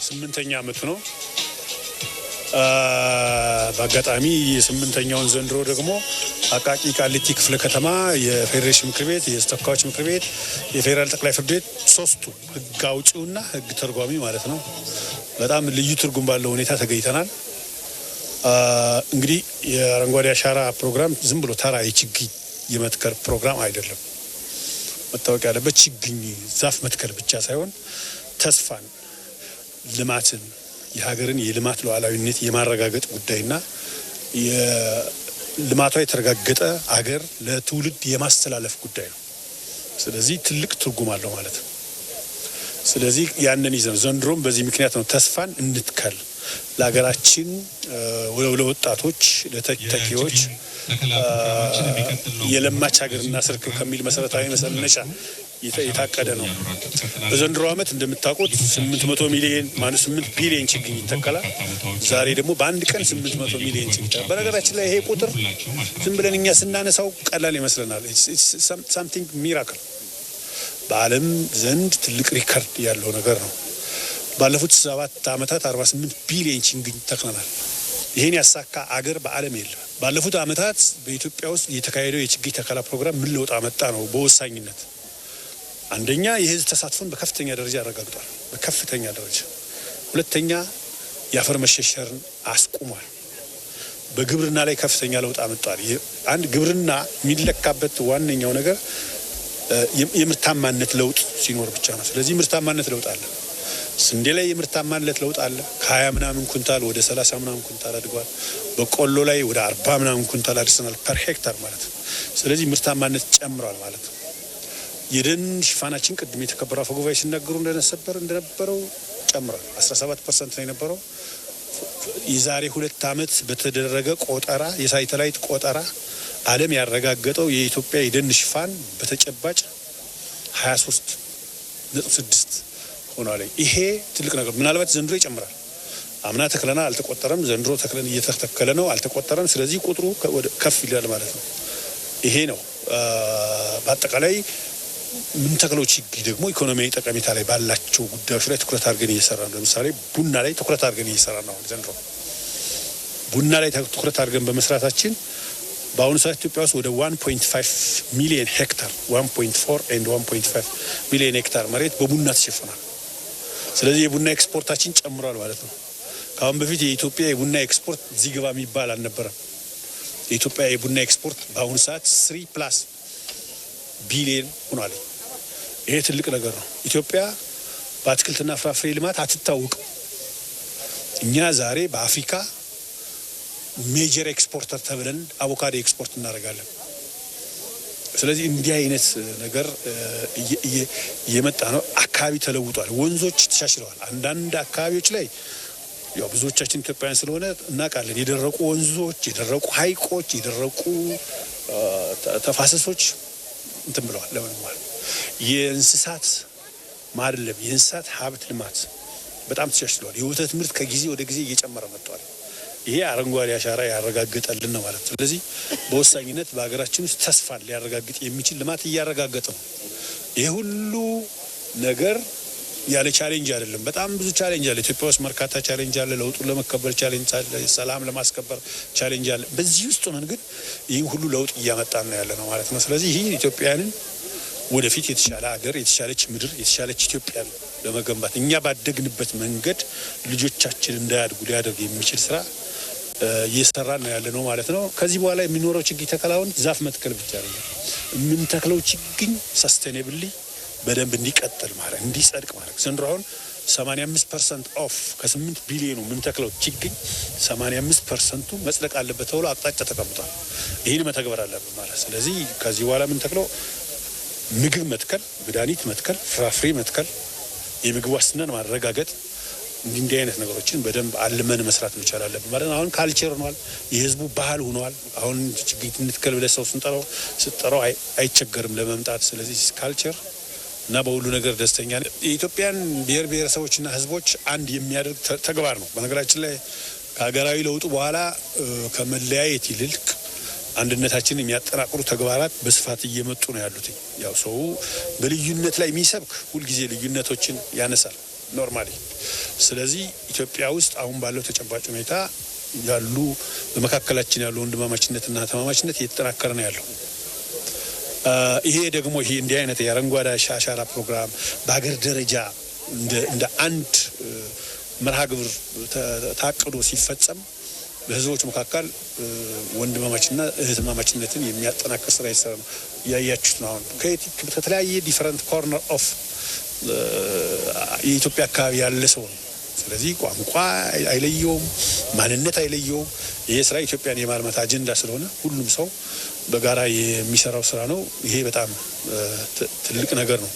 8ኛ ዓመቱ ነው። በአጋጣሚ የ8ኛውን ዘንድሮ ደግሞ አቃቂ ቃሊቲ ክፍለ ከተማ የፌዴሬሽን ምክር ቤት፣ የተወካዮች ምክር ቤት፣ የፌዴራል ጠቅላይ ፍርድ ቤት ሶስቱ ህግ አውጪውና ህግ ተርጓሚ ማለት ነው በጣም ልዩ ትርጉም ባለው ሁኔታ ተገኝተናል። እንግዲህ የአረንጓዴ አሻራ ፕሮግራም ዝም ብሎ ተራ የችግኝ የመትከል ፕሮግራም አይደለም። መታወቅ ያለበት ችግኝ ዛፍ መትከል ብቻ ሳይሆን ተስፋን፣ ልማትን፣ የሀገርን የልማት ሉዓላዊነት የማረጋገጥ ጉዳይና የልማቷ የተረጋገጠ ሀገር ለትውልድ የማስተላለፍ ጉዳይ ነው። ስለዚህ ትልቅ ትርጉም አለው ማለት ነው። ስለዚህ ያንን ይዘን ዘንድሮም በዚህ ምክንያት ነው ተስፋን እንትከል ለሀገራችን፣ ለወጣቶች፣ ለተተኪዎች የለማች ሀገርና ስርክብ ከሚል መሰረታዊ መነሻ የታቀደ ነው። በዘንድሮ ዓመት እንደምታውቁት 800 ሚሊዮን ማለት 8 ቢሊዮን ችግኝ ይተከላል። ዛሬ ደግሞ በአንድ ቀን 800 ሚሊዮን ችግኝ። በነገራችን ላይ ይሄ ቁጥር ዝም ብለን እኛ ስናነሳው ቀላል ይመስለናል። ሳምቲንግ ሚራክል በዓለም ዘንድ ትልቅ ሪከርድ ያለው ነገር ነው። ባለፉት 7 ዓመታት 48 ቢሊዮን ችግኝ ተክለናል። ይሄን ያሳካ አገር በዓለም የለም። ባለፉት ዓመታት በኢትዮጵያ ውስጥ የተካሄደው የችግኝ ተከላ ፕሮግራም ምን ለውጥ አመጣ ነው? በወሳኝነት አንደኛ የህዝብ ተሳትፎን በከፍተኛ ደረጃ ያረጋግጧል። በከፍተኛ ደረጃ። ሁለተኛ የአፈር መሸርሸርን አስቁሟል። በግብርና ላይ ከፍተኛ ለውጥ አመጣል። አንድ ግብርና የሚለካበት ዋነኛው ነገር የምርታማነት ለውጥ ሲኖር ብቻ ነው። ስለዚህ ምርታማነት ለውጥ አለ። ስንዴ ላይ የምርታማነት ለውጥ አለ። ከ20 ምናምን ኩንታል ወደ 30 ምናምን ኩንታል አድጓል። በቆሎ ላይ ወደ 40 ምናምን ኩንታል አድርሰናል ፐር ሄክታር ማለት ነው። ስለዚህ ምርታማነት ጨምሯል ማለት ነው። የደን ሽፋናችን ቅድም የተከበረው አፈ ጉባኤ ሲናገሩ እንደነበረው ጨምሯል። 17% ነው የነበረው። የዛሬ 2 ዓመት በተደረገ ቆጠራ የሳተላይት ቆጠራ ዓለም ያረጋገጠው የኢትዮጵያ የደን ሽፋን በተጨባጭ 23.6 ሆኗል። ይሄ ትልቅ ነገር። ምናልባት ዘንድሮ ይጨምራል። አምና ተክለና አልተቆጠረም። ዘንድሮ ተክለን እየተተከለ ነው፣ አልተቆጠረም። ስለዚህ ቁጥሩ ከፍ ይላል ማለት ነው። ይሄ ነው በአጠቃላይ ምን ተክለው ችግኝ ደግሞ ኢኮኖሚያዊ ጠቀሜታ ላይ ባላቸው ጉዳዮች ላይ ትኩረት አድርገን እየሰራ ነው። ለምሳሌ ቡና ላይ ትኩረት አድርገን እየሰራ ነው። ዘንድሮ ቡና ላይ ትኩረት አድርገን በመስራታችን በአሁኑ ሰዓት ኢትዮጵያ ውስጥ ወደ 1.5 ሚሊዮን ሄክታር 1.4 and 1.5 ሚሊዮን ሄክታር መሬት በቡና ተሸፍኗል። ስለዚህ የቡና ኤክስፖርታችን ጨምሯል ማለት ነው። ከአሁን በፊት የኢትዮጵያ የቡና ኤክስፖርት እዚህ ግባ የሚባል አልነበረም። የኢትዮጵያ የቡና ኤክስፖርት በአሁኑ ሰዓት 3+ ቢሊዮን ሆኗል። ይሄ ትልቅ ነገር ነው። ኢትዮጵያ በአትክልትና ፍራፍሬ ልማት አትታወቅም። እኛ ዛሬ በአፍሪካ ሜጀር ኤክስፖርተር ተብለን አቮካዶ ኤክስፖርት እናደርጋለን። ስለዚህ እንዲህ አይነት ነገር እየመጣ ነው። አካባቢ ተለውጧል። ወንዞች ተሻሽለዋል። አንዳንድ አካባቢዎች ላይ ያው ብዙዎቻችን ኢትዮጵያውያን ስለሆነ እናውቃለን። የደረቁ ወንዞች፣ የደረቁ ሐይቆች፣ የደረቁ ተፋሰሶች እንትን ብለዋል። ለምን ማለት የእንስሳት ማድለብ የእንስሳት ሀብት ልማት በጣም ተሻሽለዋል። የወተት ምርት ከጊዜ ወደ ጊዜ እየጨመረ መጥቷል። ይሄ አረንጓዴ አሻራ ያረጋግጠልን ነው ማለት ነው። ስለዚህ በወሳኝነት በሀገራችን ውስጥ ተስፋን ሊያረጋግጥ የሚችል ልማት እያረጋገጠ ነው። ይሄ ሁሉ ነገር ያለ ቻሌንጅ አይደለም። በጣም ብዙ ቻሌንጅ አለ። ኢትዮጵያ ውስጥ በርካታ ቻሌንጅ አለ። ለውጡን ለመከበር ቻሌንጅ አለ። ሰላም ለማስከበር ቻሌንጅ አለ። በዚህ ውስጥ ሆነን ግን ይህ ሁሉ ለውጥ እያመጣን ነው ያለ ነው ማለት ነው። ስለዚህ ይህ ኢትዮጵያውያንን ወደፊት የተሻለ ሀገር፣ የተሻለች ምድር፣ የተሻለች ኢትዮጵያን ለመገንባት እኛ ባደግንበት መንገድ ልጆቻችን እንዳያድጉ ሊያደርግ የሚችል ስራ እየሰራን ነው ያለ ነው ማለት ነው። ከዚህ በኋላ የሚኖረው ችግኝ ተከላውን ዛፍ መትከል ብቻ አይደለም። የምንተክለው ችግኝ ሰስቴኔብሊ በደንብ እንዲቀጥል ማለት እንዲጸድቅ ማለት ዘንድሮ አሁን 85% ኦፍ ከ8 ቢሊዮኑ የምንተክለው ችግኝ 85% መጽደቅ አለበት ተብሎ አቅጣጫ ተቀምጧል። ይህን መተግበር አለብን ማለት። ስለዚህ ከዚህ በኋላ የምንተክለው ምግብ መትከል፣ መድኃኒት መትከል፣ ፍራፍሬ መትከል፣ የምግብ ዋስትናን ማረጋገጥ እንዲህ አይነት ነገሮችን በደንብ አልመን መስራት መቻል አለብን ማለት ነው። አሁን ካልቸር ሆኗል፣ የህዝቡ ባህል ሆኗል። አሁን ችግኝ እንትከል ብለህ ሰው ስንጠራው አይቸገርም ለመምጣት። ስለዚህ ካልቸር እና በሁሉ ነገር ደስተኛ ነን። የኢትዮጵያን ብሔር ብሔረሰቦችና ህዝቦች አንድ የሚያደርግ ተግባር ነው። በነገራችን ላይ ከሀገራዊ ለውጡ በኋላ ከመለያየት ይልቅ አንድነታችንን የሚያጠናክሩ ተግባራት በስፋት እየመጡ ነው ያሉት። ያው ሰው በልዩነት ላይ የሚሰብክ ሁልጊዜ ልዩነቶችን ያነሳል። ኖርማሊ። ስለዚህ ኢትዮጵያ ውስጥ አሁን ባለው ተጨባጭ ሁኔታ ያሉ በመካከላችን ያሉ ወንድማማችነትና ተማማችነት እየተጠናከረ ነው ያለው። ይሄ ደግሞ እንዲህ አይነት የአረንጓዴ አሻራ ፕሮግራም በሀገር ደረጃ እንደ አንድ መርሃ ግብር ታቅዶ ሲፈጸም በህዝቦች መካከል ወንድማማችነትና እህትማማችነትን የሚያጠናክር ስራ ይሰራ ነው። ያያችሁት ነው። አሁን ከተለያየ ዲፈረንት ኮርነር ኦፍ የኢትዮጵያ አካባቢ ያለ ሰው ነው። ስለዚህ ቋንቋ አይለየውም፣ ማንነት አይለየውም። ይሄ ስራ ኢትዮጵያን የማልማት አጀንዳ ስለሆነ ሁሉም ሰው በጋራ የሚሰራው ስራ ነው። ይሄ በጣም ትልቅ ነገር ነው።